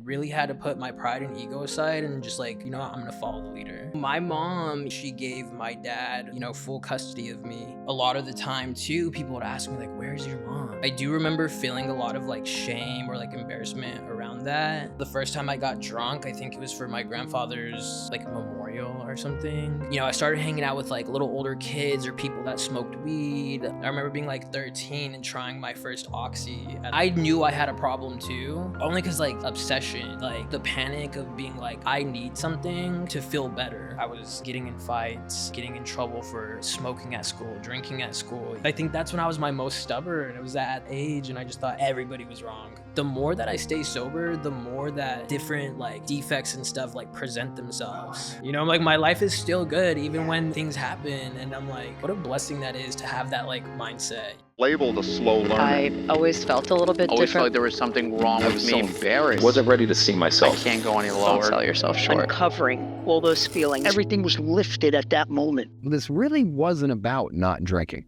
really had to put my pride and ego aside and just like, you know what, I'm gonna follow the leader. My mom, she gave my dad, you know, full custody of me. A lot of the time too, people would ask me like, where's your mom? I do remember feeling a lot of like shame or like embarrassment around that. The first time I got drunk, I think it was for my grandfather's like memorial or something. You know, I started hanging out with like little older kids or people that smoked weed. I remember being like 13 and trying my first oxy. I knew I had a problem too, only cause like obsession, like the panic of being like, I need something to feel better. I was getting in fights, getting in trouble for smoking at school, drinking at school. I think that's when I was my most stubborn. It was at age and I just thought everybody was wrong. The more that I stay sober, the more that different like defects and stuff like present themselves. You know, like my life is still good even when things happen, and I'm like, what a blessing that is to have that like mindset. Labeled a slow learner. I always felt a little bit Always felt different. like there was something wrong with me. Embarrassed. Wasn't ready to see myself. I can't go any Don't lower. sell yourself short. Uncovering all those feelings. Everything was lifted at that moment. This really wasn't about not drinking.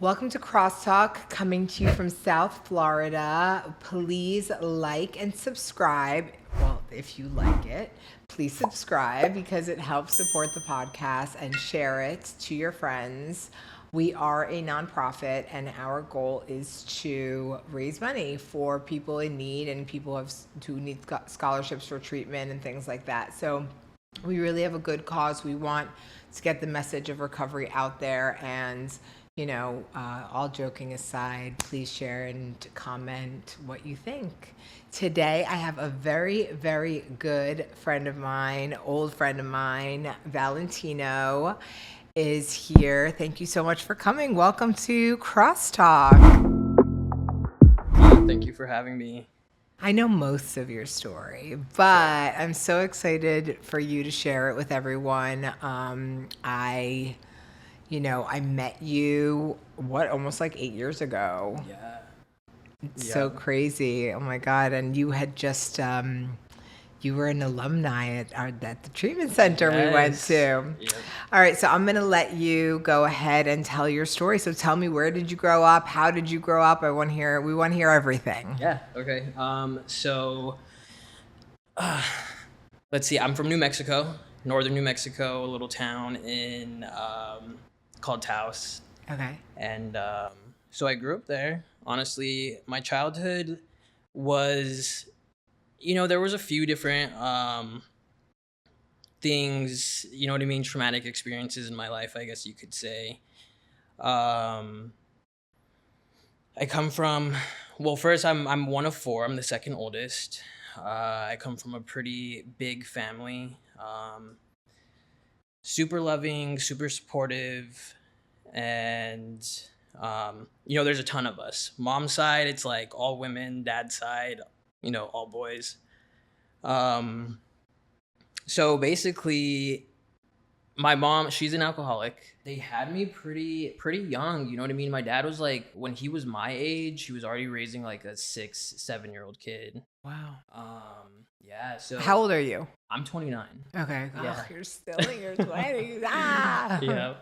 Welcome to Crosstalk, coming to you from South Florida. Please like and subscribe. Well, if you like it, please subscribe because it helps support the podcast, and share it to your friends. We are a nonprofit, and our goal is to raise money for people in need and people who need scholarships for treatment and things like that. So we really have a good cause. We want to get the message of recovery out there, and you know, all joking aside, please share and comment what you think. Today, I have a very, very good friend of mine, old friend of mine, Valentino is here. Thank you so much for coming. Welcome to Crosstalk. Thank you for having me. I know most of your story, but I'm so excited for you to share it with everyone. I met you, almost like 8 years ago. Yeah. It's so crazy. Oh my God. And you had just, you were an alumni at the treatment center we went to. Yep. All right. So I'm going to let you go ahead and tell your story. So tell me, where did you grow up? How did you grow up? We want to hear everything. Yeah. Okay. Let's see. I'm from New Mexico, northern New Mexico, a little town in, called Taos. Okay. And so I grew up there. Honestly, my childhood was, there was a few different things, you know what I mean, traumatic experiences in my life, I guess you could say. I come from, first I'm one of four. I'm the second oldest. I come from a pretty big family. Super loving, super supportive, and there's a ton of us. Mom's side, it's like all women. Dad's side, all boys. So basically, my mom, she's an alcoholic. They had me pretty young, you know what I mean? My dad was like, when he was my age, he was already raising like a 6-7-year-old kid. Wow. Yeah. So How old are you? I'm 29. Okay. Yeah. Oh, you're still in your 20s. Ah. Yeah.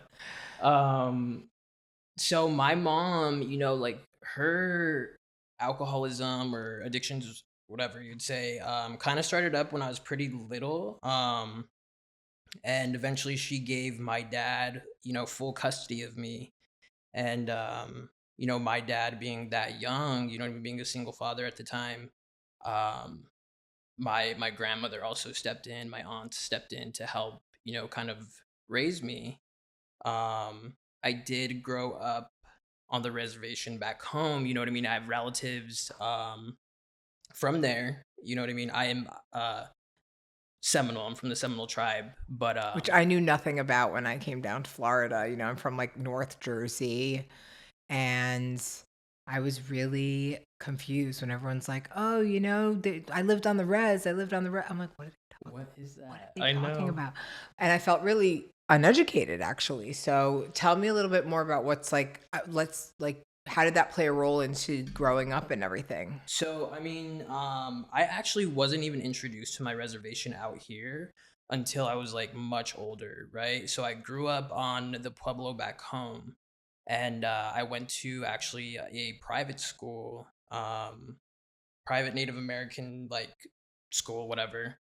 So my mom, like her alcoholism or addictions, whatever you'd say, kind of started up when I was pretty little. And eventually she gave my dad, full custody of me. And, my dad being that young, being a single father at the time, my grandmother also stepped in, my aunt stepped in to help, kind of raise me. I did grow up on the reservation back home, you know what I mean? I have relatives from there, you know what I mean? I am Seminole. I'm from the Seminole tribe, but which I knew nothing about when I came down to Florida. I'm from like North Jersey, and I was really confused when everyone's like, "Oh, I lived on the res. I lived on the res." I'm like, "What is that? What are they talking about?" And I felt really uneducated, actually. So tell me a little bit more about what's like. How did that play a role into growing up and everything? So, I mean, I actually wasn't even introduced to my reservation out here until I was like much older, right? So I grew up on the Pueblo back home, and I went to actually a private school private Native American like school, whatever.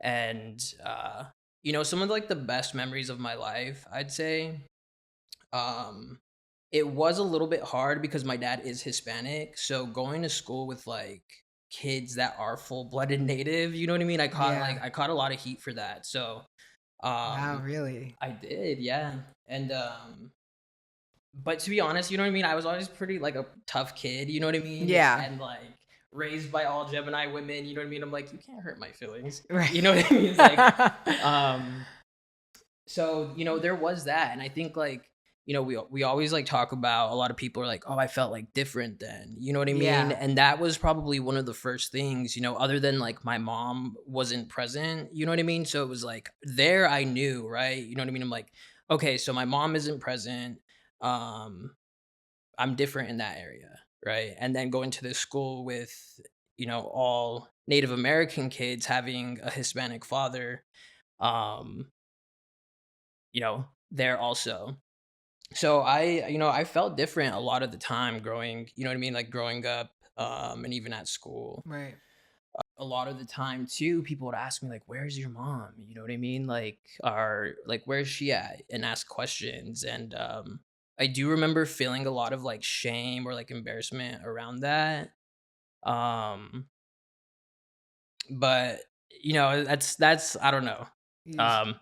And some of like the best memories of my life, I'd say. Um, it was a little bit hard because my dad is Hispanic, so going to school with like kids that are full-blooded Native, you know what I mean? Yeah. I caught a lot of heat for that. So Wow, really? I did, yeah. And but to be honest, you know what I mean? I was always pretty like a tough kid, you know what I mean? Yeah. And like raised by all Gemini women, you know what I mean? I'm like, you can't hurt my feelings. Right. You know what I mean? It's like, so, there was that. And I think like, we always like talk about, a lot of people are like, oh, I felt like different then, you know what I mean? Yeah. And that was probably one of the first things, other than like my mom wasn't present, you know what I mean? So it was like there I knew, right? You know what I mean? I'm like, okay, so my mom isn't present. I'm different in that area, right? And then going to this school with, all Native American kids having a Hispanic father, um, there also. So I felt different a lot of the time growing, you know what I mean? Like growing up, and even at school. Right. A lot of the time too, people would ask me like, where's your mom? You know what I mean? Like, where's she at? And ask questions. And I do remember feeling a lot of like shame or like embarrassment around that. Um, but that's I don't know. You just Um,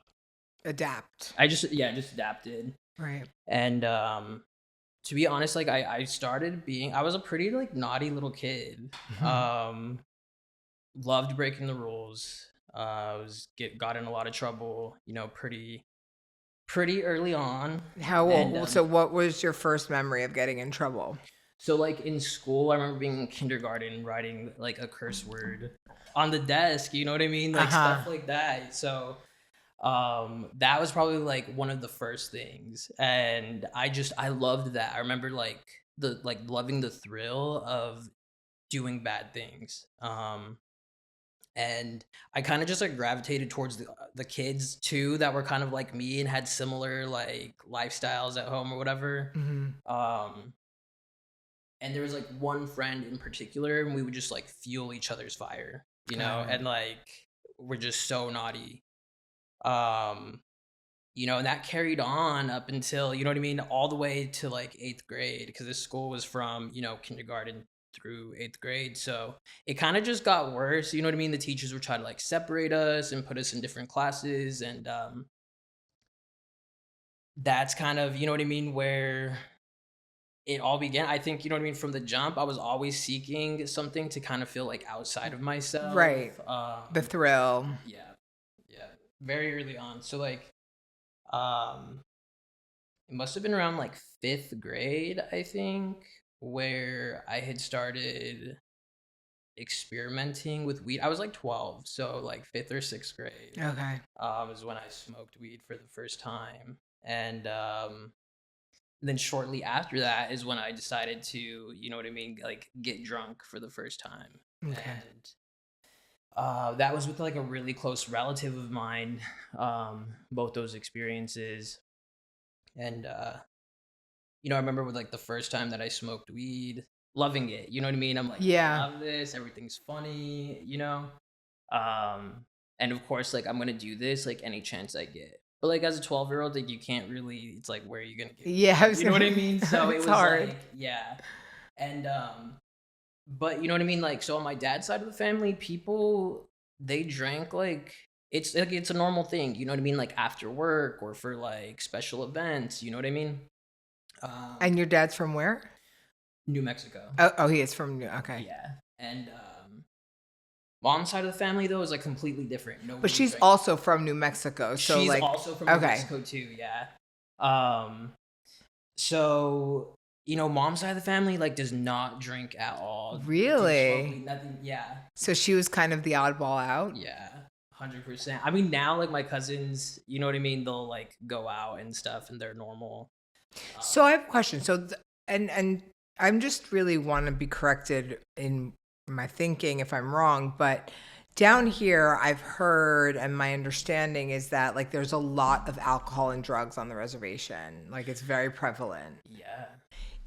adapt. I just adapted. Right. And to be honest, like I started being, I was a pretty like naughty little kid. Loved breaking the rules. Got in a lot of trouble, pretty early on. How old? And, So what was your first memory of getting in trouble? So like in school, I remember being in kindergarten writing like a curse word on the desk, you know what I mean? Like stuff like that. So that was probably like one of the first things. And I loved that. I remember like loving the thrill of doing bad things. And I kind of just like gravitated towards the kids too that were kind of like me and had similar like lifestyles at home or whatever. And there was like one friend in particular, and we would just like fuel each other's fire, and like we're just so naughty. And that carried on up until, you know what I mean, all the way to like 8th grade, because this school was from, kindergarten through 8th grade. So it kind of just got worse, you know what I mean? The teachers were trying to like separate us and put us in different classes. And that's kind of, you know what I mean, where it all began. I think, you know what I mean, from the jump, I was always seeking something to kind of feel like outside of myself. Right. The thrill. Yeah. Very early on. So like, it must have been around like 5th grade, I think, where I had started experimenting with weed. I was like 12, so like 5th or 6th grade. Okay. Is when I smoked weed for the first time. And then shortly after that is when I decided to, you know what I mean, like get drunk for the first time. Okay. And that was with like a really close relative of mine, both those experiences. And I remember with like the first time that I smoked weed, loving it, you know what I mean? I'm like, yeah, I love this, everything's funny, and of course, like I'm gonna do this like any chance I get. But like as a 12-year-old, like you can't really, it's like, where are you gonna get it? Yeah, You know what I mean? So it was hard. like, yeah. And but you know what I mean? Like, so on my dad's side of the family, people, they drank like it's a normal thing, you know what I mean? Like after work or for like special events, you know what I mean? And your dad's from where? New Mexico. Oh, he is from okay. Yeah. And mom's side of the family though is like completely different. But she's also from New Mexico, so she's like also from New Mexico too. Yeah. So mom's side of the family like does not drink at all. Really? Nothing. Yeah. So she was kind of the oddball out. Yeah. 100%. I mean, now like my cousins, you know what I mean? They'll like go out and stuff, and they're normal. So I have a question. So and I'm just really want to be corrected in my thinking if I'm wrong, but down here I've heard, and my understanding is that like there's a lot of alcohol and drugs on the reservation. Like it's very prevalent. Yeah.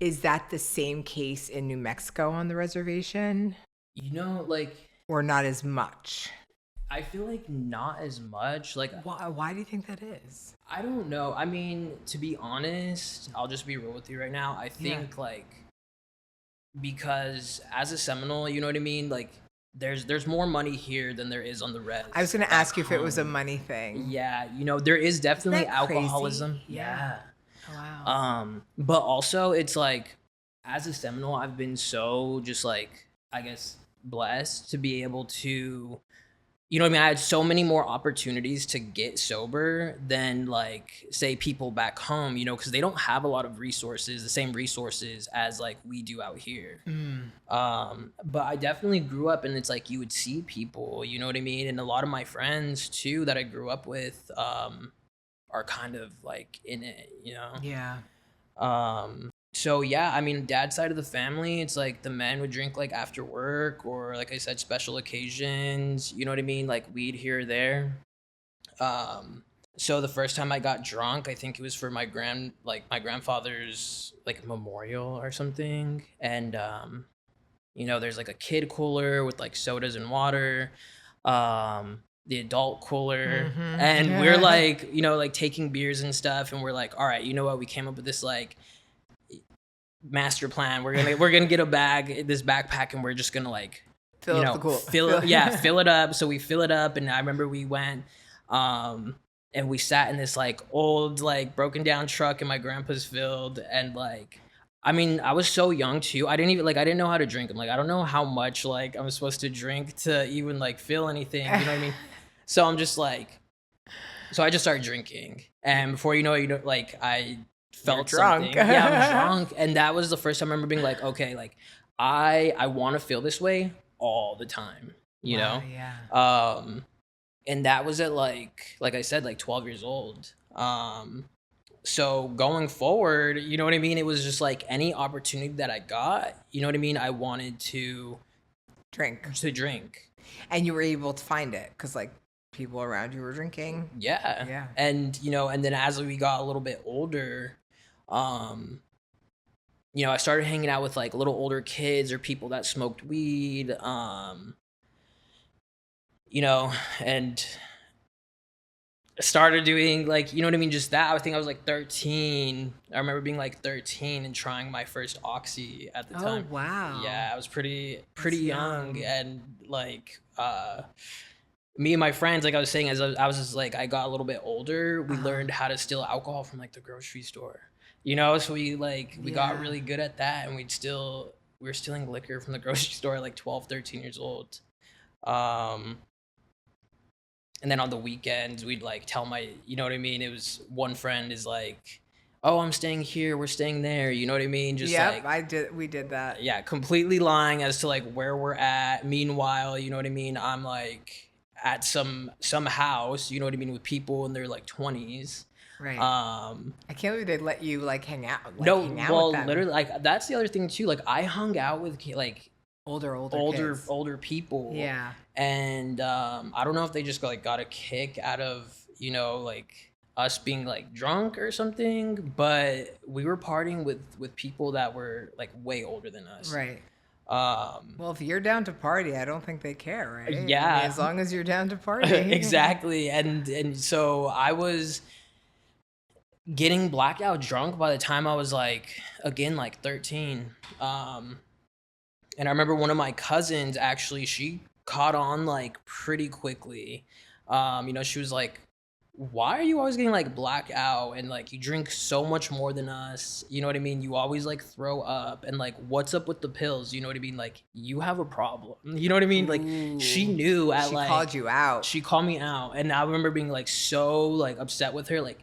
Is that the same case in New Mexico on the reservation? You know, like, Or not as much? I feel like not as much. Like, Why do you think that is? I don't know. I mean, to be honest, I'll just be real with you right now. I think like because as a Seminole, you know what I mean? Like there's more money here than there is on the res. I was going to back ask you if it was a home. money thing. Yeah, you know, there is definitely that crazy? alcoholism. Yeah. Oh, wow. But also it's like as a Seminole, I've been so just like I guess blessed to be able to, you know what I mean? I had so many more opportunities to get sober than like say people back home, you know, because they don't have a lot of resources, the same resources as like we do out here. But I definitely grew up and it's like you would see people, you know what I mean? And a lot of my friends too that I grew up with are kind of like in it, you know? Yeah. So yeah, I mean, dad's side of the family, it's like the men would drink like after work or like I said, special occasions, you know what I mean? Like weed here or there. So the first time I got drunk, I think it was for my grandfather's like memorial or something. And, you know, there's like a kid cooler with like sodas and water, the adult cooler. And we're like, you know, like taking beers and stuff. And we're like, all right, you know what? We came up with this like master plan. We're gonna get a bag, this backpack, and we're just gonna like Fill you up know the cool. fill it up. So we fill it up, and I remember we went and we sat in this like old like broken down truck in my grandpa's field, and like I mean I was so young too. I didn't know how to drink. I'm like I don't know how much like I'm supposed to drink to even like feel anything. You know what I mean? So I'm just like, so I just started drinking, and before you know it, like I felt drunk. something. Yeah, I'm drunk. And that was the first time I remember being like, okay, like I want to feel this way all the time, you know? Yeah. And that was at like I said, like 12 years old. So going forward, you know what I mean? It was just like any opportunity that I got, you know what I mean? I wanted to Drink. And you were able to find it because like people around you were drinking. Yeah. And, you know, and then as we got a little bit older, you know, I started hanging out with like little older kids or people that smoked weed, you know, and started doing like, you know what I mean? Just that. I think I was like 13. I remember being like 13 and trying my first Oxy at the time. Oh, wow. Yeah, I was pretty young. And like, me and my friends, like I was saying, as I was just like, I got a little bit older, we learned how to steal alcohol from like the grocery store, you know? So we got really good at that, and we were stealing liquor from the grocery store at like 12, 13 years old. And then on the weekends, we'd like tell you know what I mean? It was one friend is like, oh, I'm staying here, we're staying there, you know what I mean? Just we did that. Yeah, completely lying as to like where we're at. Meanwhile, you know what I mean? I'm like at some house, you know what I mean, with people in their like 20s. Right. I can't believe they let you like hang out. Like, no, hang out well, with them. literally, like that's the other thing too. Like I hung out with like older people. Yeah. And I don't know if they just like got a kick out of, you know, like us being like drunk or something, but we were partying with people that were like way older than us. Right. Well, if you're down to party, I don't think they care, right? Yeah. I mean, as long as you're down to party. Exactly. And so I was getting blackout drunk by the time I was like, again, like 13. And I remember one of my cousins, actually, she caught on like pretty quickly. You know, she was like, why are you always getting like blackout, and like you drink so much more than us, you know what I mean? You always like throw up, and like what's up with the pills, you know what I mean? Like you have a problem, you know what I mean? Like she knew She called you out. She called me out, and I remember being like so like upset with her, like,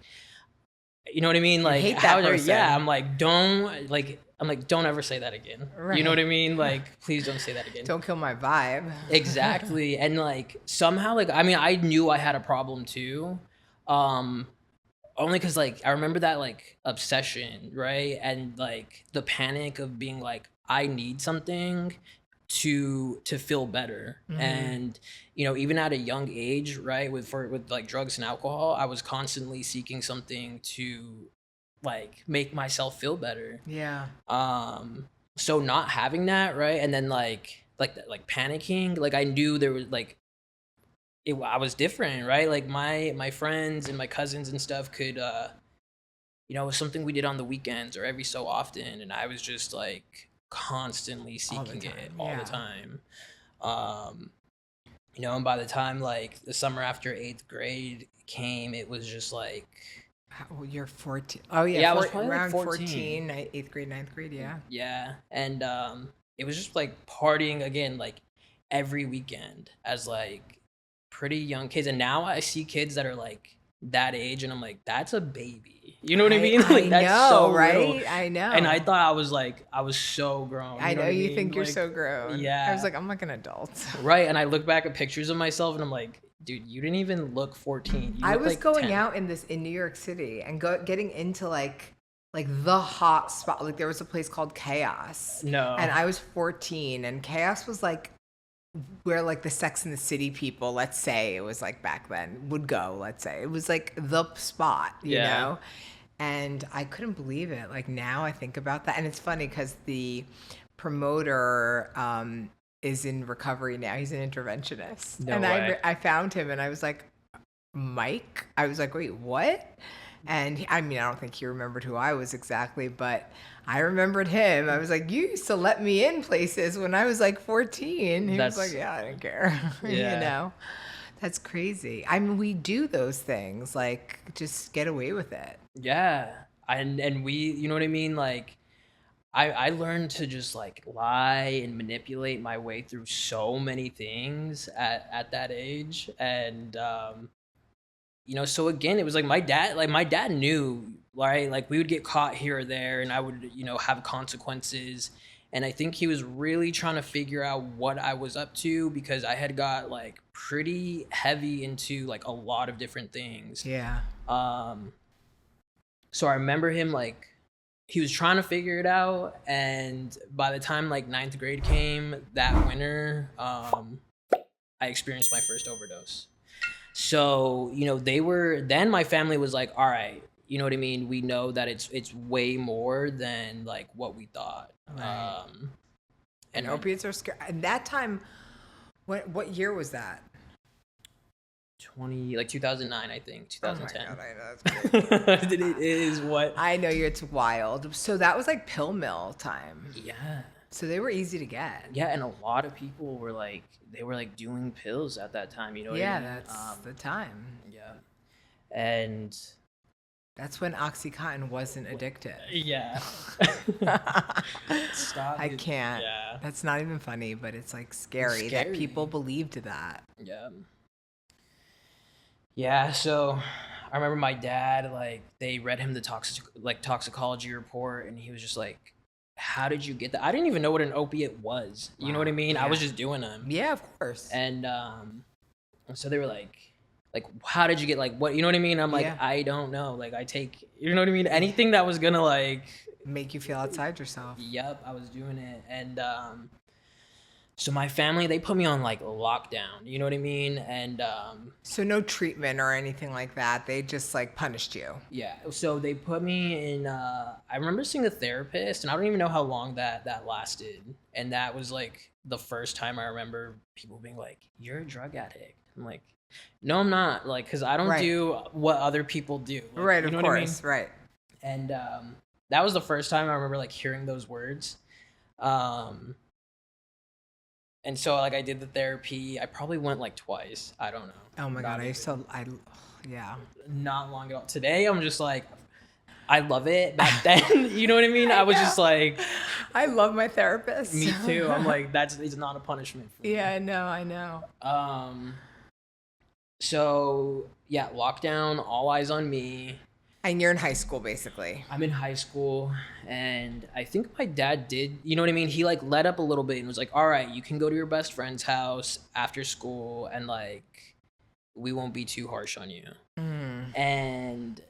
you know what I mean? Like hate that person. Yeah, I'm like don't ever say that again. Right. You know what I mean? Like please don't say that again. Don't kill my vibe. Exactly. And like somehow, like I mean, I knew I had a problem too. Only because like I remember that like obsession, right? And like the panic of being like, I need something to feel better. Mm-hmm. And you know, even at a young age, right, with like drugs and alcohol, I was constantly seeking something to like make myself feel better. Yeah. So not having that, right? And then like panicking, like I knew there was like I was different, right? Like my friends and my cousins and stuff could you know, it was something we did on the weekends or every so often, and I was just like constantly seeking it all the time. You know, and by the time like the summer after 8th grade came, it was just like You're 14. Oh yeah, yeah, I was probably around like 14. 8th grade, 9th grade, yeah. Yeah, and it was just like partying again, like every weekend as like pretty young kids. And now I see kids that are like that age, and I'm like, that's a baby. You know what I mean? Like that's know, so right? little. I know. And I thought I was so grown. I know what you mean? think you're Like, so grown. Yeah. I was like, I'm like an adult. Right, and I look back at pictures of myself, and I'm like, dude, you didn't even look 14. You I look was like going 10. out in New York City and getting into like the hot spot. Like there was a place called Chaos. No. And I was 14, and Chaos was like where like the Sex and the City people, let's say it was like back then, would go, let's say. It was like the spot, you know? And I couldn't believe it. Like now I think about that. And it's funny because the promoter is in recovery now. He's an interventionist. No and way. I found him and I was like, Mike? I was like, wait, what? And I mean, I don't think he remembered who I was exactly, but I remembered him. I was like, you used to let me in places when I was like 14. He was like, yeah, I didn't care. Yeah. You know? That's crazy. I mean, we do those things, like just get away with it. Yeah. And we, you know what I mean? Like I learned to just like lie and manipulate my way through so many things at that age. And you know, so again, it was like my dad knew, right? Like we would get caught here or there, and I would, you know, have consequences. And I think he was really trying to figure out what I was up to, because I had got like pretty heavy into like a lot of different things. Yeah. So I remember him like he was trying to figure it out, and by the time like 9th grade came that winter, I experienced my first overdose. So, you know, then my family was like, all right, you know what I mean? We know that it's way more than like what we thought. Right. And opiates are scary. At that time, what year was that? 2009, I think, 2010. Oh my God, I know, that's crazy. It is what. I know it's wild. So that was like pill mill time. Yeah. So they were easy to get. Yeah, and a lot of people were like, they were like doing pills at that time, you know what I mean? That's the time. Yeah. And that's when Oxycontin wasn't addictive. yeah. Stop. I can't. Yeah. That's not even funny, but it's like scary that people believed that. Yeah. Yeah, so I remember my dad, like, they read him the toxicology report, and he was just like, how did you get that? I didn't even know what an opiate was. You know what I mean? Yeah. I was just doing them. Yeah, of course. And so they were like, how did you get, like, what? You know what I mean? I'm like, I don't know. Like, I take, you know what I mean? Anything that was gonna, like, make you feel outside yourself. Yep, I was doing it. And so my family, they put me on like lockdown, you know what I mean? And so no treatment or anything like that. They just like punished you. Yeah. So they put me in I remember seeing a therapist, and I don't even know how long that lasted. And that was like the first time I remember people being like, "You're a drug addict." I'm like, "No, I'm not." Like, cuz I don't do what other people do. Like, right, you know of course, what I mean? right. And that was the first time I remember like hearing those words. And so like I did the therapy. I probably went like twice. I don't know. Oh my God, yeah. Not long ago. Today I'm just like, I love it. Back then, you know what I mean? I was just like, I love my therapist. Me too. I'm like, it's not a punishment for me. Yeah, I know. So yeah, lockdown, all eyes on me. And you're in high school, basically. I'm in high school, and I think my dad did, you know what I mean? He like let up a little bit and was like, all right, you can go to your best friend's house after school, and like, we won't be too harsh on you. And,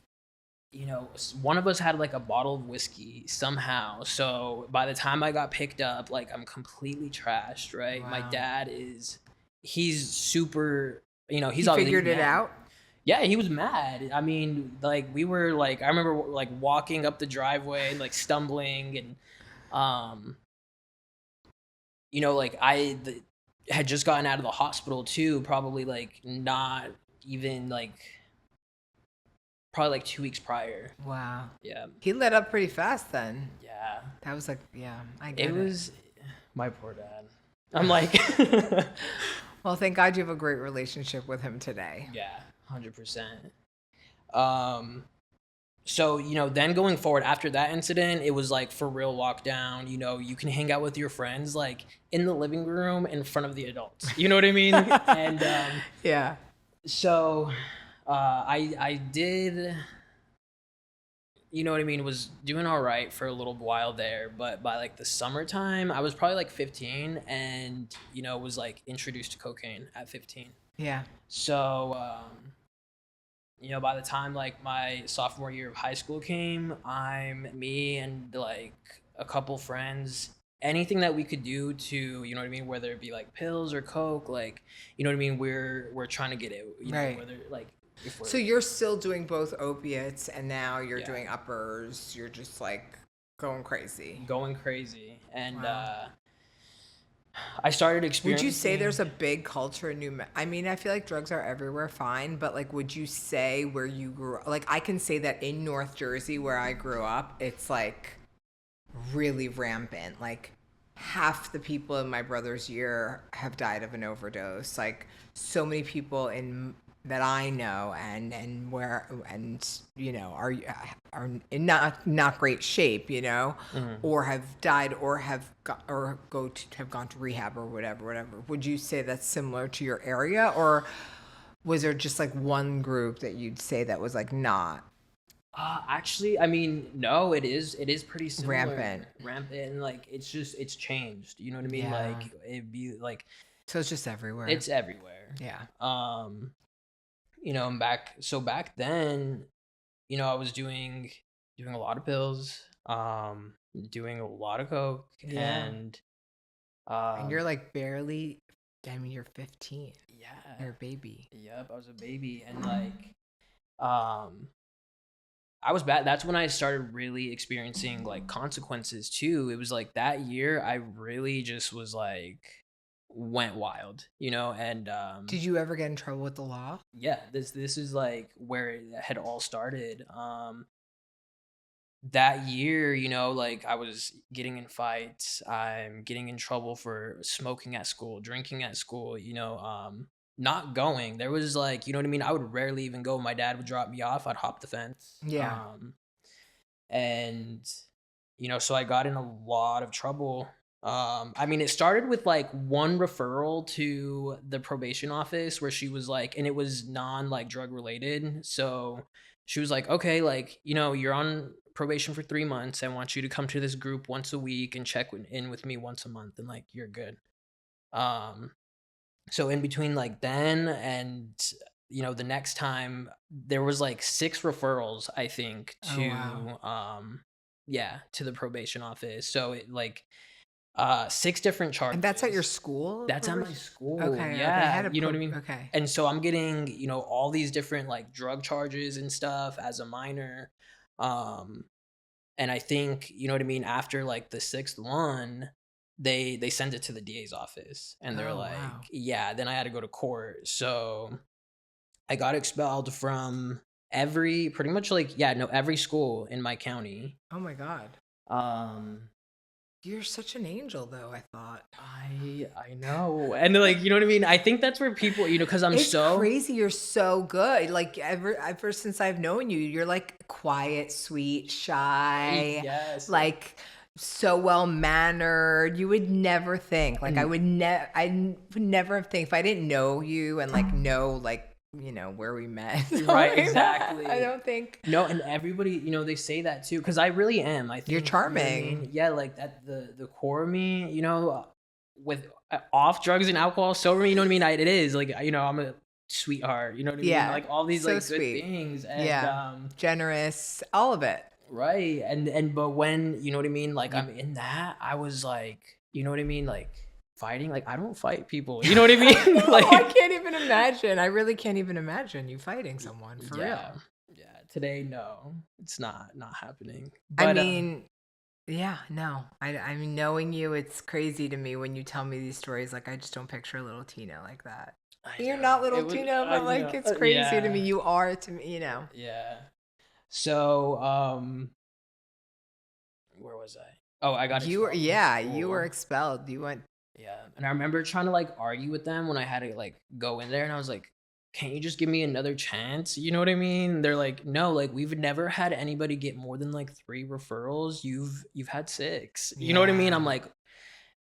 you know, one of us had like a bottle of whiskey somehow. So by the time I got picked up, like I'm completely trashed, right? Wow. My dad he's super, you know, he figured it out. Yeah, he was mad. I mean, like we were like, I remember like walking up the driveway and like stumbling and, you know, like had just gotten out of the hospital too, probably like not even like, probably like 2 weeks prior. Wow. Yeah. He let up pretty fast then. Yeah. That was like, yeah, I get it. It was my poor dad. I'm like, Well, thank God you have a great relationship with him today. yeah, 100%. So, you know, then going forward after that incident, it was like for real lockdown. You know, you can hang out with your friends like in the living room in front of the adults. You know what I mean? And Yeah. so I did, you know what I mean, was doing all right for a little while there. But by like the summertime, I was probably like 15 and, you know, was like introduced to cocaine at 15. Yeah. So, you know, by the time like my sophomore year of high school came, me and like a couple friends, anything that we could do to, you know what I mean, whether it be like pills or coke, like, you know what I mean, we're trying to get it, you know, Right. whether like if we're So you're still doing both opiates and now you're Yeah. doing uppers. You're just like going crazy. going crazy, and Wow. I started Would experiencing. you say there's a big culture in I mean, I feel like drugs are everywhere, fine, but like, would you say where you grew like, I can say that in North Jersey, where I grew up, it's like really rampant. Like, half the people in my brother's year have died of an overdose. Like, so many people in that I know and where and you know are in not great shape, you know, or have died or have gone to rehab or whatever. Would you say that's similar to your area, or was there just like one group that you'd say that was like not Actually, I mean, no, it is pretty similar. Rampant. And like it's changed. You know what I mean? Yeah. Like it'd be like so it's just everywhere? it's everywhere. Yeah. You know, and back then, you know, I was doing a lot of pills, doing a lot of coke, Yeah. and And you're like barely, I mean, you're 15. yeah, You're a baby. yep, I was a baby, and like, I was bad. That's when I started really experiencing like consequences too. It was like that year I really just was like went wild, you know, and Did you ever get in trouble with the law? yeah, this is like where it had all started. That year, you know, like I was getting in fights, I'm getting in trouble for smoking at school, drinking at school, you know, not going. There was like, you know what I mean? I would rarely even go. My dad would drop me off, I'd hop the fence. Yeah. And you know, so I got in a lot of trouble. I mean, it started with like one referral to the probation office where she was like, and it was non like drug related. So she was like, okay, like, you know, you're on probation for 3 months. I want you to come to this group once a week and check in with me once a month, and like, you're good. So in between like then and, you know, the next time there was like 6 referrals, I think, Oh, to, wow. yeah, to the probation office. So it like, 6 different charges. And that's at your school? That's at my probation? school. Okay. Yeah. Okay. I had a You know what I mean? Okay. And so I'm getting, you know, all these different like drug charges and stuff as a minor. And I think, you know what I mean, after like the 6th one, they sent it to the DA's office, and they're Oh, like, wow. yeah, then I had to go to court. So I got expelled from pretty much like, yeah, no, every school in my county. Oh my God. You're such an angel, though, I thought. I know. And like, you know what I mean? I think that's where people, you know, because I'm It's so crazy. You're so good. Like, ever since I've known you, you're like quiet, sweet, shy. Yes. Like, so well mannered. You would never think. Like, I would never have think if I didn't know you and like know like, you know, where we met. Right, exactly. I don't think. No, and everybody, you know, they say that too, because I really am. I think You're you know what I charming. mean? Yeah, like that the core of me, you know, with off drugs and alcohol, sober me, you know what I mean? It is like, you know, I'm a sweetheart, you know what I mean? Yeah, Like all these so like sweet. good things, and Yeah. Generous, all of it. right, and but when, you know what I mean, like I'm in that, I was like, you know what I mean, like fighting, like I don't fight people. You know what I mean? No, Like I can't even imagine. I really can't even imagine you fighting someone for yeah, real. yeah. Today, no, it's not happening. I But mean, yeah, no. I mean, knowing you, it's crazy to me when you tell me these stories. Like, I just don't picture little Tina like that. I You're know not little it was. Tina, I but like, know. it's crazy to me. Yeah, You are to me, you know. yeah. So, where was I? Oh, I got You were, expelled from yeah, you were school. expelled. You went, Yeah, and I remember trying to like argue with them when I had to like go in there, and I was like, "Can't you just give me another chance?" You know what I mean? They're like, "No, like we've never had anybody get more than like 3 referrals. You've had 6. You know what I mean?" I'm yeah. like,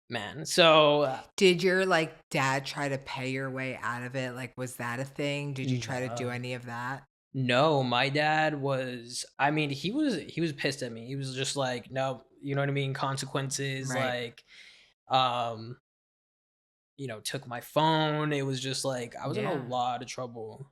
"Man." So Did your like dad try to pay your way out of it? Like, was that a thing? Did you try to do no, any of that? no, my dad was. I mean, he was pissed at me. He was just like, "No, you know what I mean? Consequences, Right. like, um." Took my phone. It was just like I was in a Yeah. lot of trouble.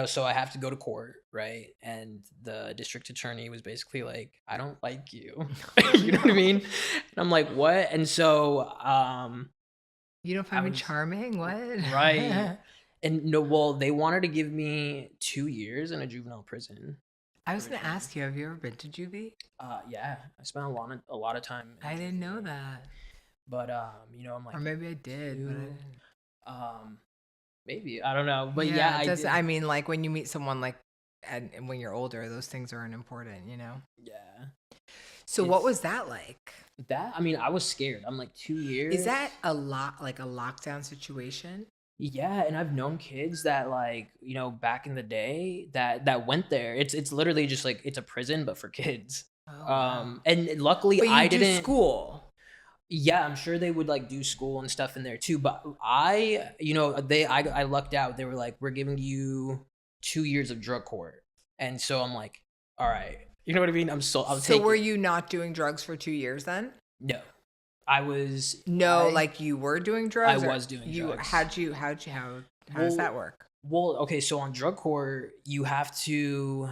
So I have to go to court, right? And the district attorney was basically like, I don't like you. You know what I mean? And I'm like, what? And so You don't I find me was charming? What? right. And no, well, they wanted to give me 2 years in a juvenile prison I was gonna originally. ask you, have you ever been to juvie? Yeah, I spent a lot of time in I didn't know juvie. that. But I'm Or like maybe I did, but I 22. didn't. Um, maybe I don't know, but yeah, Yeah, it I does. did. I mean, like when you meet someone like, and when you're older, those things aren't important, you know? Yeah, So what it's was that like? that. I mean, I was scared. I'm like two Is years. that a lot like a lockdown situation? Yeah, and I've known kids that like back in the day that went there. It's literally just like it's a prison but for kids. Oh wow. And luckily But you I do didn't. school. Yeah, I'm sure they would like do school and stuff in there too. But I lucked out. They were like, we're giving you 2 years of drug court, and so I'm like, all right, you know what I mean? I'll So take were it. you not doing drugs for 2 years then? No, I was. No, like you were doing I drugs, or was doing you drugs. how does that Well, work? okay. So on drug court, you have to,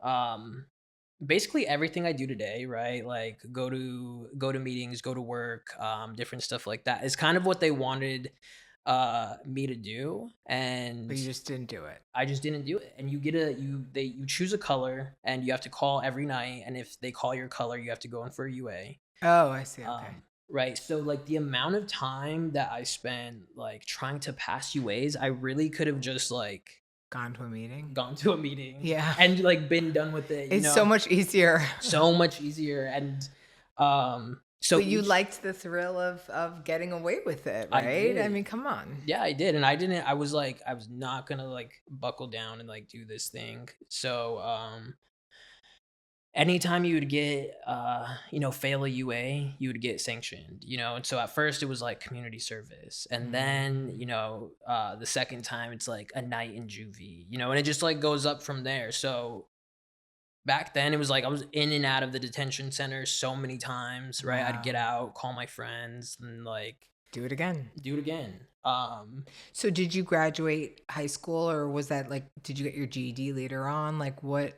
um, basically everything I do today, right? Like go to meetings, go to work, different stuff like that is kind of what they wanted, me to do, But and you just didn't do it. I just didn't do it. And you choose a color, and you have to call every night, and if they call your color, you have to go in for a UA. Oh, I see. Okay. Right. So like the amount of time that I spent like trying to pass UAs, I really could have just like Gone to a meeting? gone to a meeting Yeah. and like been done with it, It's so much easier. so much easier. And so But you each liked the thrill of getting away with it, I right? I did. mean, come on. Yeah, I did. And I didn't I was like I was not gonna like buckle down and like do this thing. So anytime you would get fail a UA, you would get sanctioned. And so at first it was like community service, and then Mm. the second time it's like a night in juvie, and it just like goes up from there. So back then it was like I was in and out of the detention center so many times, right? I'd get Wow. out, call my friends, and like Do it again. do it again. So did you graduate high school, or was that like did you get your GED later on? Like what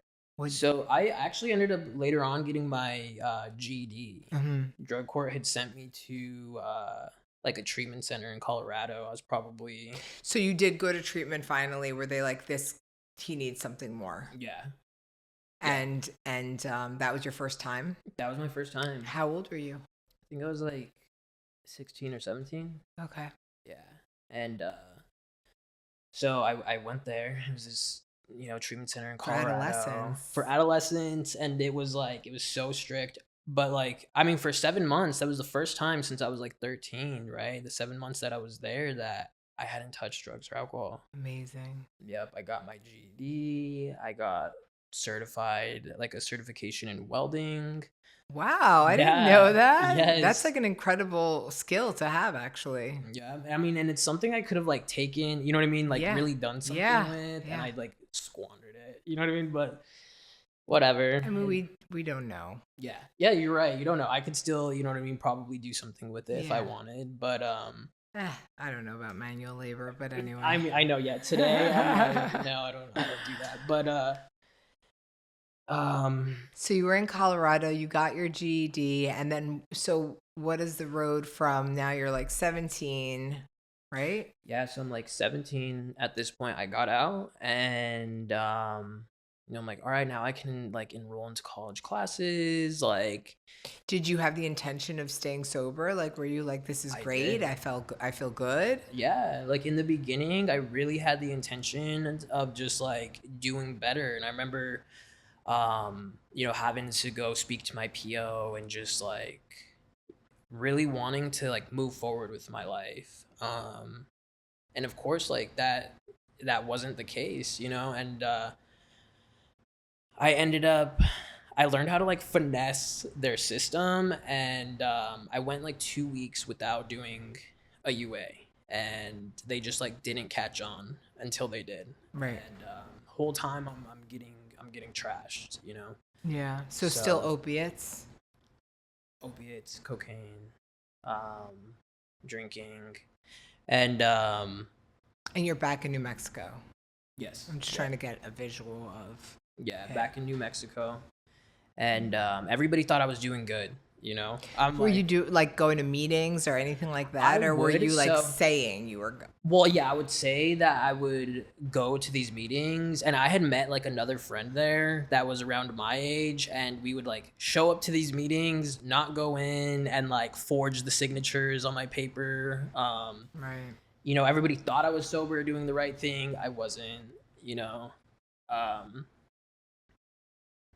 So I actually ended up later on getting my GED. Mhm. Drug court had sent me to like a treatment center in Colorado. I was probably So you did go to treatment finally, were they like this he needs something more? yeah. And that was your first time? That was my first time. I How old were you? think I was like 16 or 17. Okay. Yeah. And so I went there. It was this treatment center in For Colorado adolescents. for adolescents, and it was so strict. But like I mean, for 7 months, that was the first time since I was like 13, right? The 7 months that I was there that I hadn't touched drugs or alcohol. Amazing. Yep, I got my GED. I got certified, like a certification in welding. Wow, I didn't know Yeah, that. That's yes. like an incredible skill to have, actually. Yeah, I mean, and it's something I could have like taken, you know what I mean? Like Yeah. really done something Yeah. with, and Yeah. I like squandered it. You know what I mean? But whatever. I mean, we don't know. Yeah. Yeah, you're right. You don't know. I could still, you know what I mean, probably do something with it if I Yeah. wanted. But I don't know about manual labor, but I anyway. mean, I know, yeah, today I'm like, no, I don't do that. But So you were in Colorado, you got your GED, and then so what is the road from now? You're like 17, right? Yeah, so I'm like 17 at this point. I got out, and I'm like, all right, now I can like enroll into college classes. Like, Did you have the intention of staying sober? Like, were you like, this is I great? did. I feel good. Yeah, like in the beginning, I really had the intention of just like doing better. And I remember, having to go speak to my PO and just like really wanting to like move forward with my life. And of course, like that wasn't the case, and I ended up I learned how to like finesse their system, and I went like 2 weeks without doing a UA, and they just like didn't catch on until they did. Right. And whole time I'm getting trashed, Yeah. So still So- opiates. opiates, cocaine, drinking, and And you're back in New Mexico. yes, I'm just trying to get a visual of. yeah, Okay. back in New Mexico, and everybody thought I was doing good. I'm Were like, you like going to meetings or anything like that, I or were would, you like so- saying you were? Well, yeah, I would say that I would go to these meetings, and I had met like another friend there that was around my age, and we would like show up to these meetings, not go in, and like forge the signatures on my paper. Right. Everybody thought I was sober, doing the right thing. I wasn't.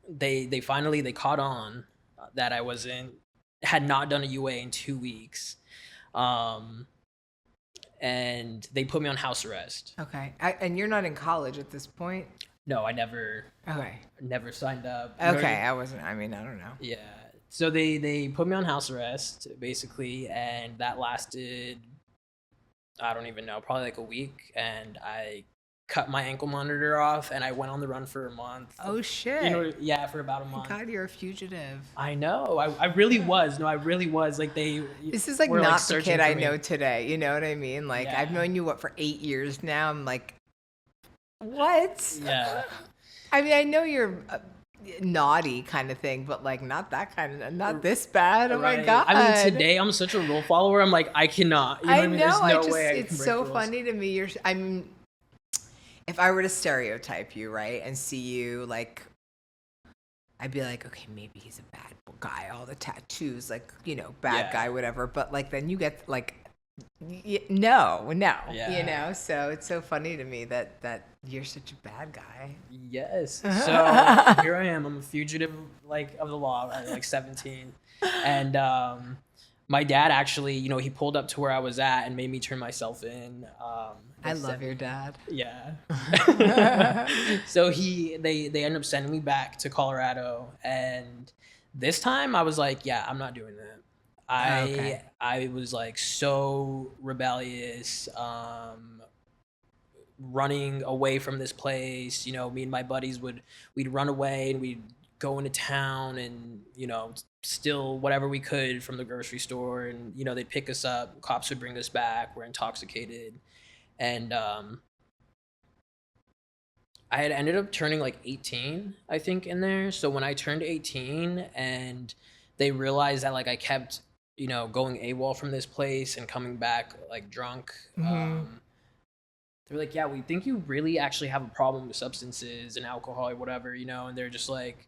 They finally caught on that I had not done a UA in 2 weeks, and they put me on house arrest. Okay. And you're not in college at this point. No, I never Okay. signed up. You know what I Okay. mean? I wasn't. I mean, I don't know. Yeah. So they put me on house arrest basically, and that lasted, I don't even know, probably like a week, and I cut my ankle monitor off, and I went on the run for a month. Oh shit. Yeah, for about a month. God, you're a fugitive. I know. I really was. No, I really was. Like This is like were, not the searching kid for I me. know today. You know what I mean? Like Yeah. I've known you for 8 years now. I'm like, what? Yeah. I mean, I know you're naughty kind of thing, but like not that kind of, not this bad. Oh my Right. god. I mean, today I'm such a rule follower. I'm like, I cannot. You know I what I mean? know. There's no I just, way I it's can break so rules. funny to me. I mean, if I were to stereotype you, right, and see you like, I'd be like, okay, maybe he's a bad guy, all the tattoos, like, bad Yeah. guy, whatever. But like, then you get like, no, Yeah. So it's so funny to me that you're such a bad guy. Yes. So here I am. I'm a fugitive, like, of the law at like 17, and my dad actually, he pulled up to where I was at and made me turn myself in. I love your dad. Yeah. So they ended up sending me back to Colorado, and this time I was like, yeah, I'm not doing that. Okay. I was like so rebellious, running away from this place. Me and my buddies we'd run away, and we'd go into town and steal whatever we could from the grocery store, and they'd pick us up. Cops would bring us back. We're intoxicated, and I had ended up turning like 18, I think, in there. So when I turned 18 and they realized that like I kept, going AWOL from this place and coming back like drunk, they were like, yeah, we think you really actually have a problem with substances and alcohol or whatever, and they're just like,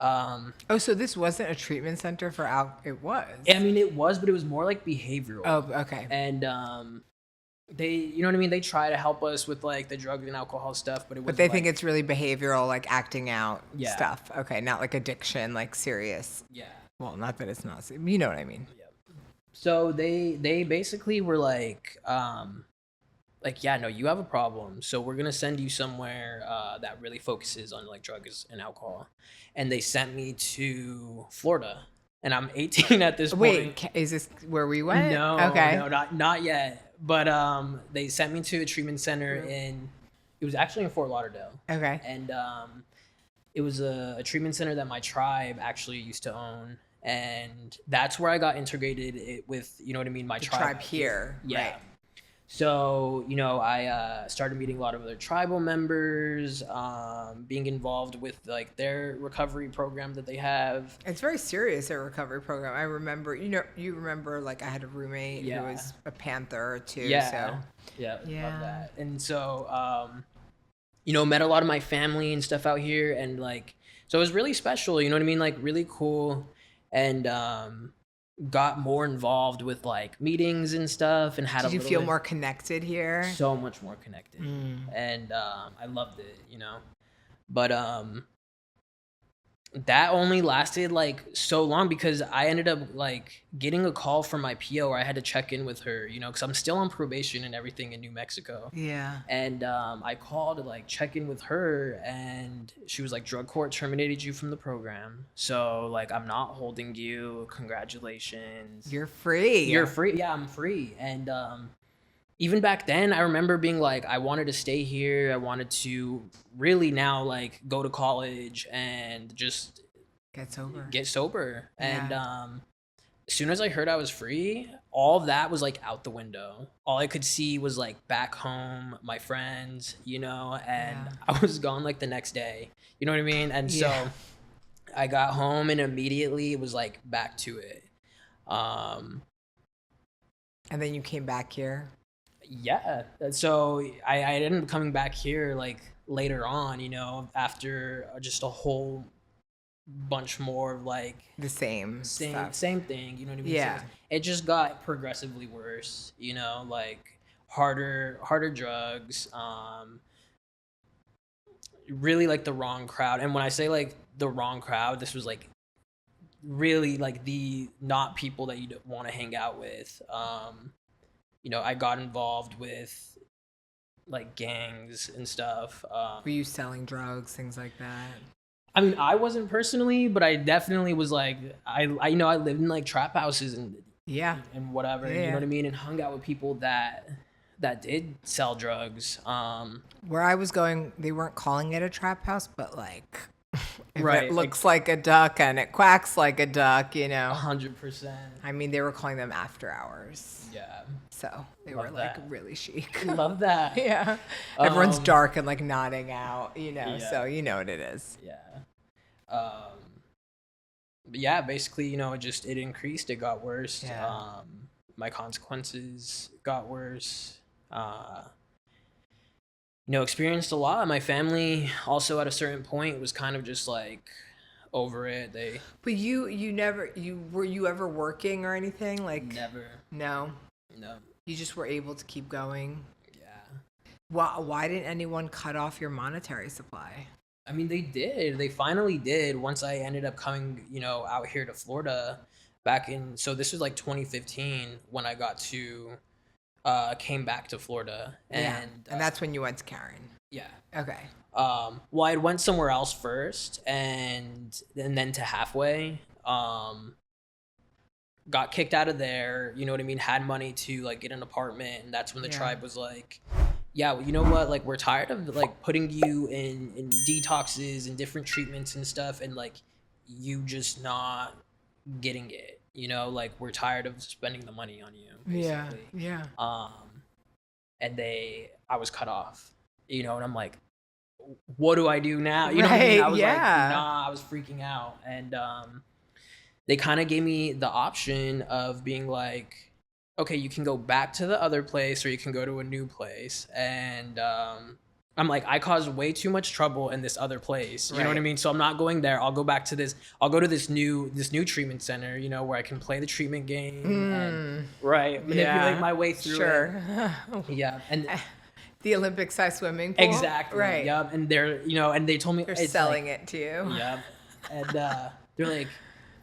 Oh, so this wasn't a treatment center for it was. I mean, it was, but it was more like behavioral. Oh, okay. And they, you know what I mean? They try to help us with like the drug and alcohol stuff, but it was But they like, think it's really behavioral, like acting out Yeah. stuff. Okay, not like addiction, like serious. yeah. Well, not that it's not. You know what I mean? So they basically were like, yeah, no, you have a problem. So we're gonna send you somewhere that really focuses on like drugs and alcohol. And they sent me to Florida, and I'm 18 at this point. Wait, is this where we went? No, Okay. no, not yet. But they sent me to a treatment center it was actually in Fort Lauderdale. Okay. And it was a treatment center that my tribe actually used to own, and that's where I got integrated with, you know what I mean, my The tribe tribe here. Yeah. Right. So, you know, I started meeting a lot of other tribal members, being involved with like their recovery program that they have. It's very serious, their recovery program. I remember, you remember like I had a roommate who was a Panther too. Yeah. So Yeah. Yeah. Love that. And so, you know, met a lot of my family and stuff out here, and like, so it was really special, you know what I mean? Like really cool. And, got more involved with like meetings and stuff, and had did a you little feel bit- more connected here? so much more connected. And I loved it, you know. But that only lasted like so long because I ended up like getting a call from my PO where I had to check in with her, you know, because I'm still on probation and everything in New Mexico. Yeah. And I called to like check in with her, and she was like, drug court terminated you from the program, so like I'm not holding you, congratulations, You're free. you're free. Yeah, I'm free. And even back then, I remember being like, I wanted to stay here. I wanted to really now like go to college and just Get sober. get sober. And Yeah. as soon as I heard I was free, all of that was like out the window. All I could see was like back home, my friends, you know, and Yeah. I was gone like the next day. You know what I mean? And Yeah. so I got home and immediately was like back to it. And then you came back here. Yeah. So I ended up coming back here like later on, you know, after just a whole bunch more of like The same stuff. same thing, you know what I mean? Yeah. So it just got progressively worse, you know, like harder drugs, really like the wrong crowd. And when I say like the wrong crowd, this was like really like the not people that you want to hang out with. You know, I got involved with like gangs and stuff. Were you selling drugs, things like that? I mean, I wasn't personally, but I definitely was like, I you know, I lived in like trap houses and Yeah. whatever, you know Yeah. what I mean, and hung out with people that did sell drugs. Where I was going, they weren't calling it a trap house, but like, if Right, it looks like a duck and it quacks like a duck, you know. 100%. I mean, they were calling them after hours. Yeah, So they Love were like that. really chic. love that. Yeah. Everyone's Um, dark and like nodding out, you know, Yeah. so you know what it is. Yeah. But yeah, basically, you know, it increased, it got worse. Yeah. My consequences got worse. You know, experienced a lot. My family also at a certain point was kind of just like over it. They But you never, were you ever working or anything? Like, never, no, no, you just were able to keep going. yeah. Why didn't anyone cut off your monetary supply? I mean, they did. They finally did once I ended up coming, you know, out here to Florida back in, so this was like 2015 when I got to, came back to Florida. And that's when you went to Karen. yeah. Okay. Well, I went somewhere else first and then to Halfway. Got kicked out of there, you know what I mean? Had money to like get an apartment, and that's when the Yeah. tribe was like, yeah, well, you know what? Like, we're tired of like putting you in detoxes and different treatments and stuff, and like you just not getting it. You know, like we're tired of spending the money on you, basically. Yeah. And I was cut off. You know, and I'm like, what do I do now? You know what I mean? Right, I was yeah. like, nah, I was freaking out. And they kind of gave me the option of being like, okay, you can go back to the other place or you can go to a new place. And I'm like, I caused way too much trouble in this other place. You know what I Right. mean? So I'm not going there. I'll go back to this. I'll go to this new treatment center, you know, where I can play the treatment game and manipulate Yeah. my way through Sure. it. Yeah. And The Olympic size swimming pool. exactly. Right. Yep. And they're, you know, and they told me They're it's selling like, it to you. Yep. And they're like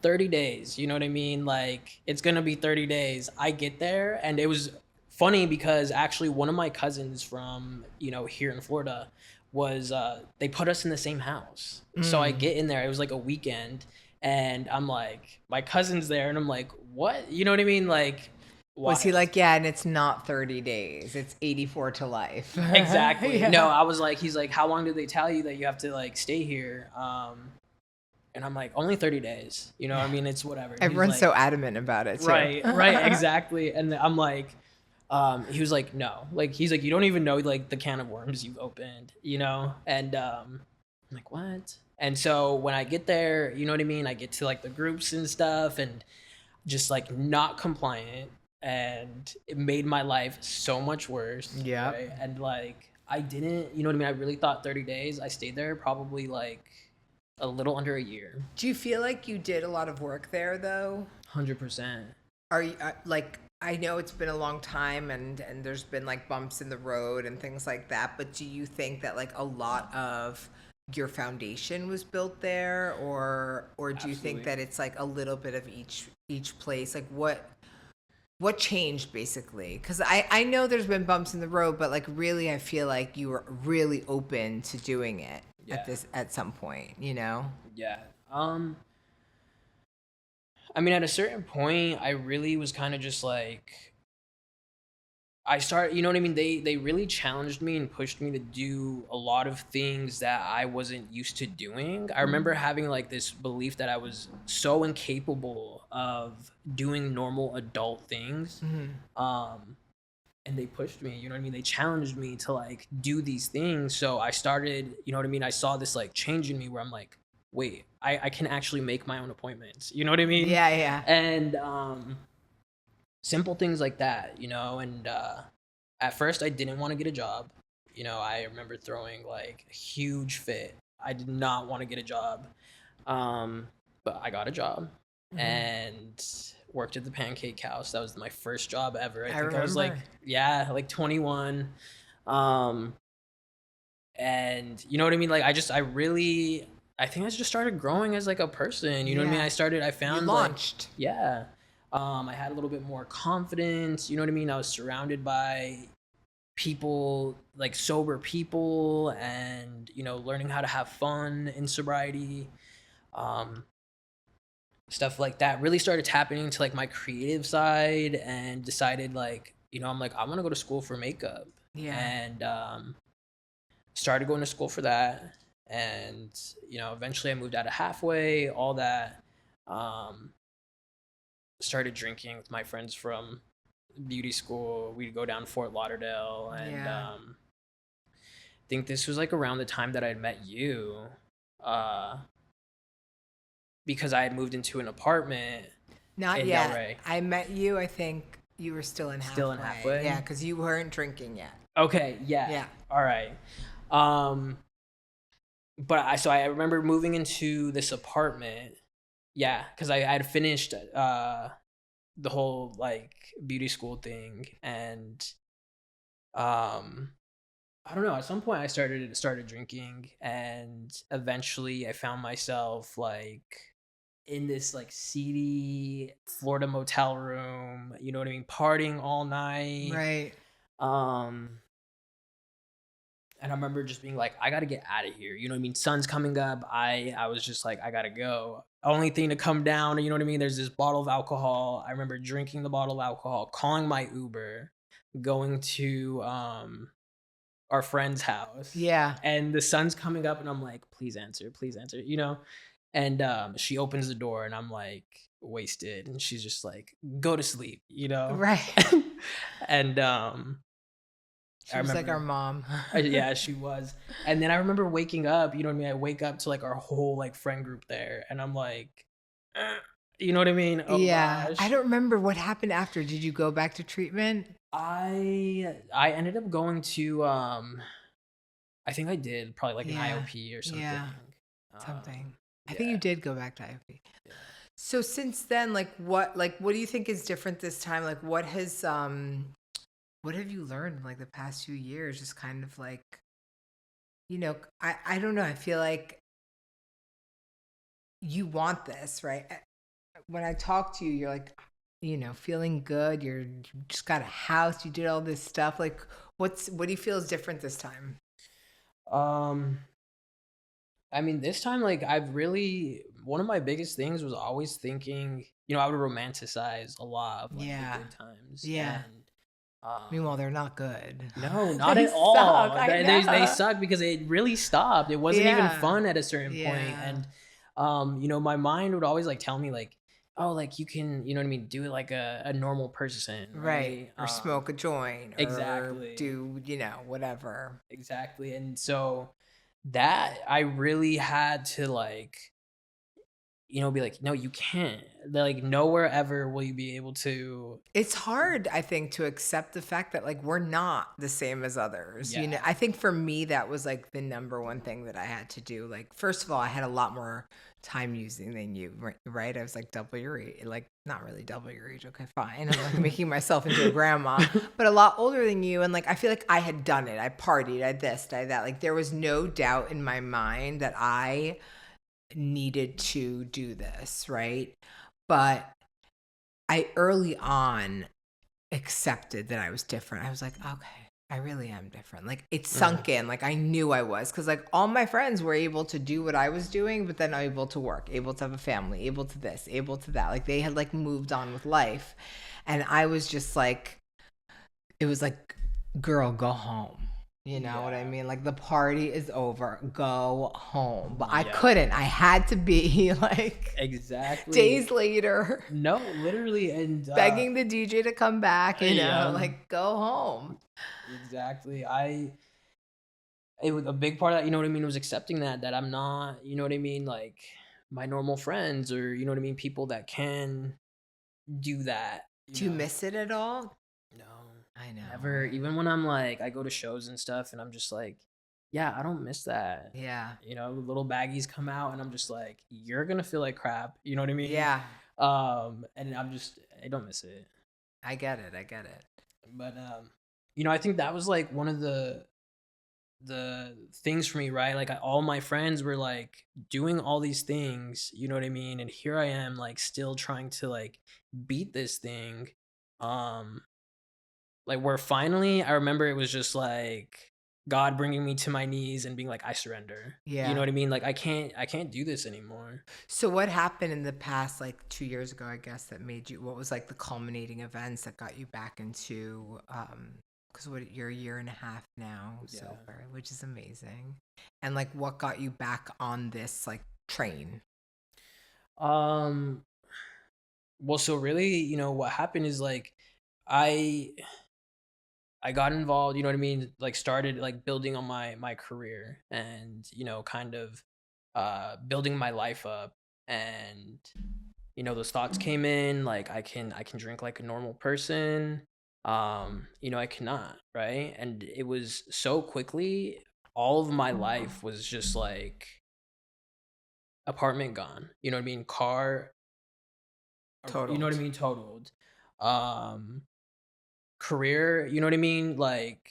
30 days, you know what I mean? Like, it's gonna be 30 days. I get there, and it was funny because actually one of my cousins from, you know, here in Florida was they put us in the same house. So I get in there, it was like a weekend, and I'm like, my cousin's there, and I'm like, what? You know what I mean? Like, why? Was he like, yeah, and it's not 30 days. It's 84 to life. Exactly. Yeah. No, I was like, he's like, how long did they tell you that you have to like stay here? And I'm like, only 30 days. You know, I mean, it's whatever. He's Everyone's like, so adamant about it. Too. right, exactly. And I'm like, He was like, no, like, he's like, you don't even know like the can of worms you've opened, you know? And I'm like, what? And so when I get there, you know what I mean? I get to like the groups and stuff and just like not compliant, and it made my life so much worse. Yeah. Right? And like, I didn't, you know what I mean? I really thought 30 days. I stayed there probably like a little under a year. Do you feel like you did a lot of work there though? 100%. Are you like, I know it's been a long time and there's been like bumps in the road and things like that, but do you think that like a lot of your foundation was built there, or do you think Absolutely. that it's like a little bit of each place? Like what changed basically? Because I know there's been bumps in the road, but like really I feel like you were really open to doing it Yeah. at some point, you know? Yeah. I mean, at a certain point, I really was kind of just like, I started, you know what I mean? They really challenged me and pushed me to do a lot of things that I wasn't used to doing. I remember having like this belief that I was so incapable of doing normal adult things. And they pushed me, you know what I mean? They challenged me to like do these things. So I started, you know what I mean? I saw this like change in me where I'm like, wait, I can actually make my own appointments. You know what I mean? Yeah, yeah. And simple things like that, you know. And at first I didn't want to get a job. You know, I remember throwing like a huge fit. I did not want to get a job. But I got a job and worked at the Pancake House. That was my first job ever. I think I was like, remember. yeah, like 21. And you know what I mean? Like I think I just started growing as like a person. You know what I mean? Yeah. I found You launched. like, yeah. I had a little bit more confidence. You know what I mean? I was surrounded by people, like sober people, and you know, learning how to have fun in sobriety. Stuff like that really started tapping into like my creative side, and decided like, you know, I'm like, I want to go to school for makeup. Yeah. And started going to school for that. And you know, eventually I moved out of halfway, all that. Started drinking with my friends from beauty school. We'd go down Fort Lauderdale, and Yeah. I think this was like around the time that I'd met you, because I had moved into an apartment. Not in yet. Delray. I met you, I think you were still in halfway. Still in halfway? Yeah, because you weren't drinking yet. Okay, yeah. Yeah. All right. But I remember moving into this apartment. Yeah, because I had finished the whole like beauty school thing, and I don't know, at some point I started drinking, and eventually I found myself like in this like seedy Florida motel room, you know what I mean, partying all night. Right. And I remember just being like, I gotta get out of here. You know what I mean? Sun's coming up. I was just like, I gotta go. Only thing to come down, you know what I mean? There's this bottle of alcohol. I remember drinking the bottle of alcohol, calling my Uber, going to our friend's house. Yeah. And the sun's coming up, and I'm like, please answer, you know? And she opens the door, and I'm like wasted. And she's just like, go to sleep, you know? Right. And She was like our mom. yeah, she was. And then I remember waking up, you know what I mean? I wake up to like our whole like friend group there, and I'm like, you know what I mean? Oh Yeah. gosh. I don't remember what happened after. Did you go back to treatment? I ended up going to I think I did probably like Yeah. an IOP or something. Yeah. Something. Um, I think you yeah. did go back to IOP. Yeah. So since then, what do you think is different this time? Like what have you learned in like the past few years? Just kind of like, you know, I don't know. I feel like you want this, right? When I talk to you, you're like, you know, feeling good. You just got a house. You did all this stuff. Like, what do you feel is different this time? I mean, this time, like, one of my biggest things was always thinking, you know, I would romanticize a lot of like Yeah. the good times. Yeah. And, Meanwhile, they're not good. no, not They at all. suck, I They know. suck because it really stopped. It wasn't even Yeah. fun at a certain point. Yeah. And, you know, my mind would always like tell me like, oh, like you can, you know what I mean, do it like a normal person, Right. right? Or smoke a joint or Exactly. do, whatever. Exactly. And so that I really had to like, be like, no, you can't. Like nowhere ever will you be able to. It's hard, I think, to accept the fact that like we're not the same as others. Yeah. I think for me that was like the number one thing that I had to do. Like, first of all, I had a lot more time using than you, right? I was like double your age, like not really double your age. Okay, fine. I'm like making myself into a grandma, but a lot older than you. And like I feel like I had done it. I partied, I this, I that. Like there was no doubt in my mind that I needed to do this, right? But I early on accepted that I was different. I was like, okay, I really am different. Like it sunk in, like I knew I was, because like all my friends were able to do what I was doing, but then able to work, able to have a family, able to this, able to that. Like they had like moved on with life. And I was just like, it was like, girl, go home. You know what I mean? Like the party is over. Go home. But I couldn't. I had to be like Exactly. days later No, literally. And begging the DJ to come back, Yeah. like go home. exactly. It was a big part of that, you know what I mean, was accepting that I'm not, you know what I mean, like my normal friends or, you know what I mean, people that can do that. Do you miss it at all? No. I know. Never. Even when I'm like, I go to shows and stuff and I'm just like, yeah, I don't miss that. Yeah. Little baggies come out and I'm just like, you're gonna feel like crap. You know what I mean? Yeah. And I don't miss it. I get it. But I think that was like one of the things for me, right? Like all my friends were like doing all these things, you know what I mean? And here I am like still trying to like beat this thing. Like where finally I remember it was just like God bringing me to my knees and being like, I surrender. Yeah. You know what I mean? Like I can't do this anymore. So what happened in the past, like 2 years ago, I guess, that made you, what was like the culminating events that got you back into, because you're a year and a half now sober, which is amazing. And like what got you back on this like train? Well, so really, what happened is like I got involved, you know what I mean? Like started like building on my career and, kind of building my life up and those thoughts came in like I can drink like a normal person. I cannot, right? And it was so quickly all of my life was just like apartment gone. You know what I mean? Car Totaled. You know what I mean? Totaled. Career, you know what I mean? Like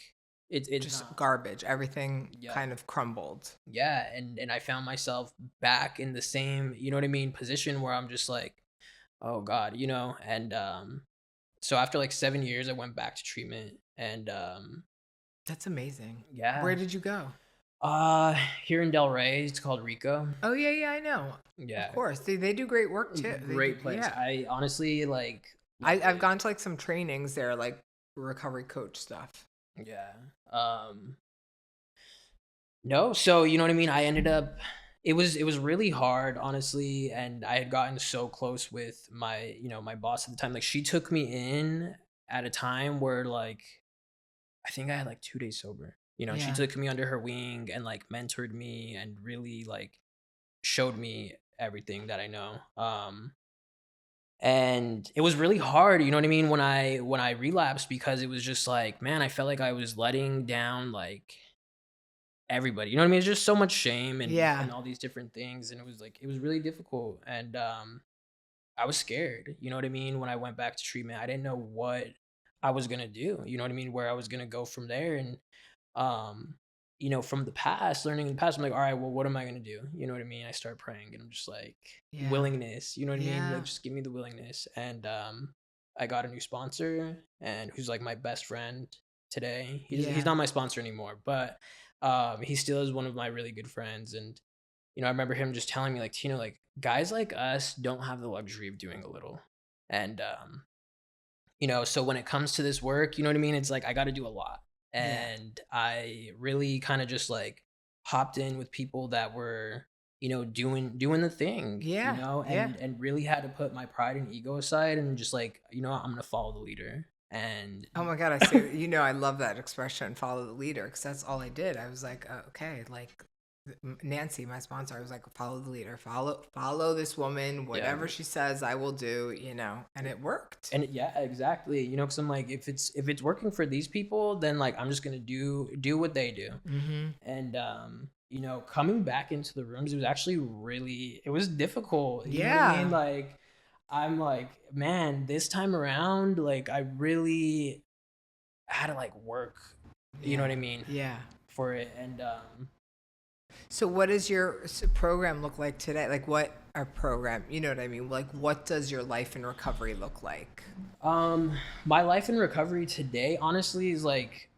it's Just not, garbage. Everything Yeah. kind of crumbled. yeah, and I found myself back in the same, you know what I mean, position where I'm just like, oh God, and so after like 7 years I went back to treatment and That's amazing. yeah. Where did you go? Here in Del Rey, it's called Rico. Oh yeah, I know. Yeah. Of course, they do great work too. They Great do- place. Yeah. I honestly like I've gone to like some trainings there, like recovery coach stuff. Yeah. No, so you know what I mean? I ended up it was really hard, honestly, and I had gotten so close with my boss at the time. Like she took me in at a time where like I think I had like 2 days sober. She Yeah. took me under her wing and like mentored me and really like showed me everything that I know. And it was really hard, you know what I mean, when I relapsed because it was just like, man, I felt like I was letting down like everybody. You know what I mean? It's just so much shame and Yeah. and all these different things, and it was like it was really difficult. And I was scared. You know what I mean? When I went back to treatment, I didn't know what I was gonna do. You know what I mean? Where I was gonna go from there, and um, from the past, learning in the past, I'm like, all right, well, what am I gonna do? You know what I mean? I start praying, and I'm just like, Yeah. willingness. You know what I mean? Yeah. Like, just give me the willingness. And I got a new sponsor, and who's like my best friend today. Yeah. He's not my sponsor anymore, but he still is one of my really good friends. And I remember him just telling me like, Tino, like guys like us don't have the luxury of doing a little. And so when it comes to this work, you know what I mean? It's like I got to do a lot. Yeah. And I really kind of just like hopped in with people that were doing the thing. Yeah, And really had to put my pride and ego aside and just like, I'm gonna follow the leader. And Oh my God, I say, I love that expression, follow the leader, because that's all I did. I was like, okay, like Nancy, my sponsor, I was like, follow the leader, follow this woman, whatever she says, I will do, and it worked. And yeah, exactly. Because I'm like, if it's working for these people, then like I'm just gonna do what they do. And coming back into the rooms, it was actually it was difficult. You know what I mean? Like, I'm like, man, this time around, like I really had to like work. You know what I mean? Yeah. For it. And so what does your program look like today? Like what our program, you know what I mean? Like what does your life in recovery look like? My life in recovery today, honestly, is like,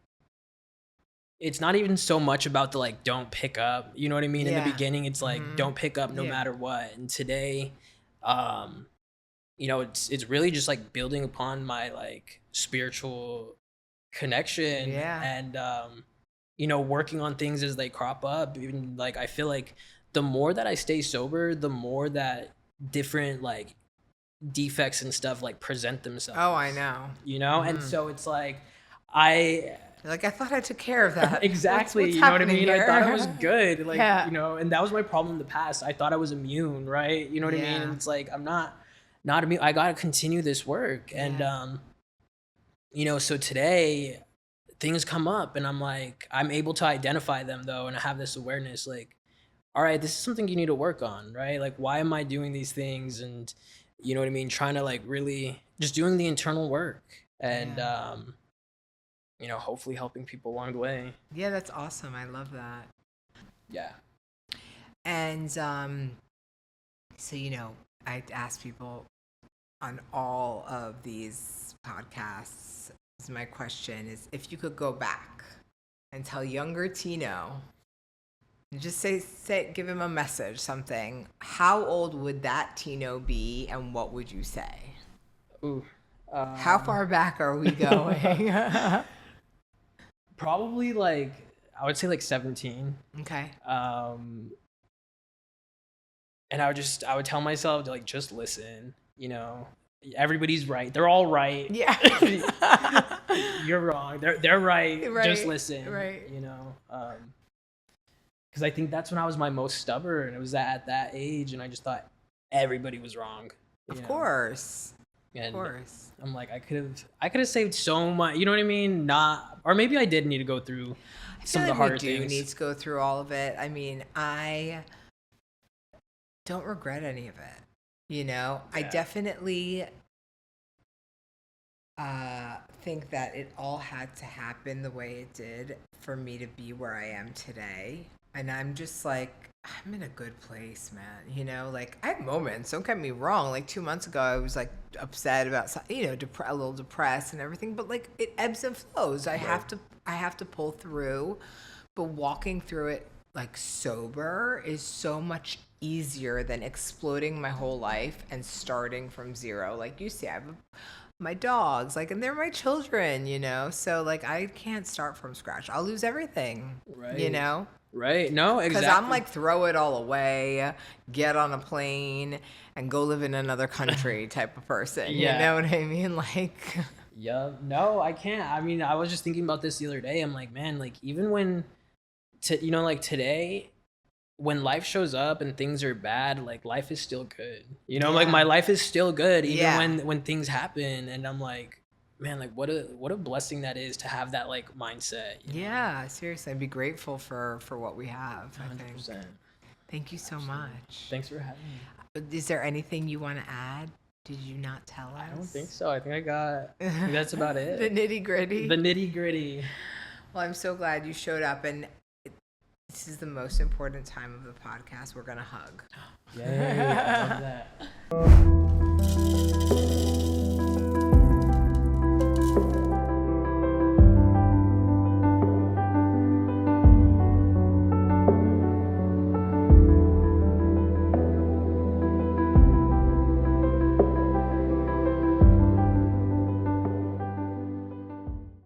it's not even so much about the like, don't pick up, you know what I mean? In the beginning, it's like, don't pick up no matter what. And today, it's really just like building upon my like spiritual connection and, working on things as they crop up. Even like, I feel like the more that I stay sober, the more that different like defects and stuff like present themselves. Oh, I know. And so it's like, I thought I took care of that. Exactly. What's you know what I mean? here? I thought I was good. Like, and that was my problem in the past. I thought I was immune, right? You know what I mean? And it's like, I'm not immune. I got to continue this work. And, so today things come up and I'm like, I'm able to identify them though. And I have this awareness like, all right, this is something you need to work on, right? Like, why am I doing these things? And you know what I mean? Trying to like really just doing the internal work and, hopefully helping people along the way. Yeah, that's awesome. I love that. Yeah. And so, I ask people on all of these podcasts, my question is, if you could go back and tell younger Tino, just give him a message, something, how old would that Tino be and what would you say? Ooh. How far back are we going? Probably like, I would say like 17. Okay. And I would tell myself to like, just listen, everybody's right. They're all right. Yeah. You're wrong. They're right. Right. Just listen. Right. Because I think that's when I was my most stubborn. It was at that age, and I just thought everybody was wrong. Of course. And of course. I'm like, I could have saved so much. You know what I mean? Or maybe I did need to go through some of the harder things. I do need to go through all of it. I mean, I don't regret any of it. I definitely think that it all had to happen the way it did for me to be where I am today. And I'm just like, I'm in a good place, man. Like I have moments, don't get me wrong. Like 2 months ago, I was like upset about, a little depressed and everything, but like it ebbs and flows. I have to pull through, but walking through it like sober is so much easier than exploding my whole life and starting from zero. Like you see, I have my dogs, like, and they're my children, so like I can't start from scratch. I'll lose everything, right. Right. No, exactly. Because I'm like, throw it all away, get on a plane and go live in another country type of person. You know what I mean? Like, yeah, no, I can't. I mean, I was just thinking about this the other day. I'm like, man, like even when, like today, when life shows up and things are bad, like life is still good. Like my life is still good even when things happen. And I'm like, man, like what a blessing that is to have that like mindset. Yeah, seriously, I'd be grateful for what we have. 100%. I think. Thank you so much. Thanks for having me. Is there anything you want to add? Did you not tell us? I don't think so. I think that's about it. The nitty gritty. Well, I'm so glad you showed up, and this is the most important time of the podcast. We're gonna hug. Yay, I love that.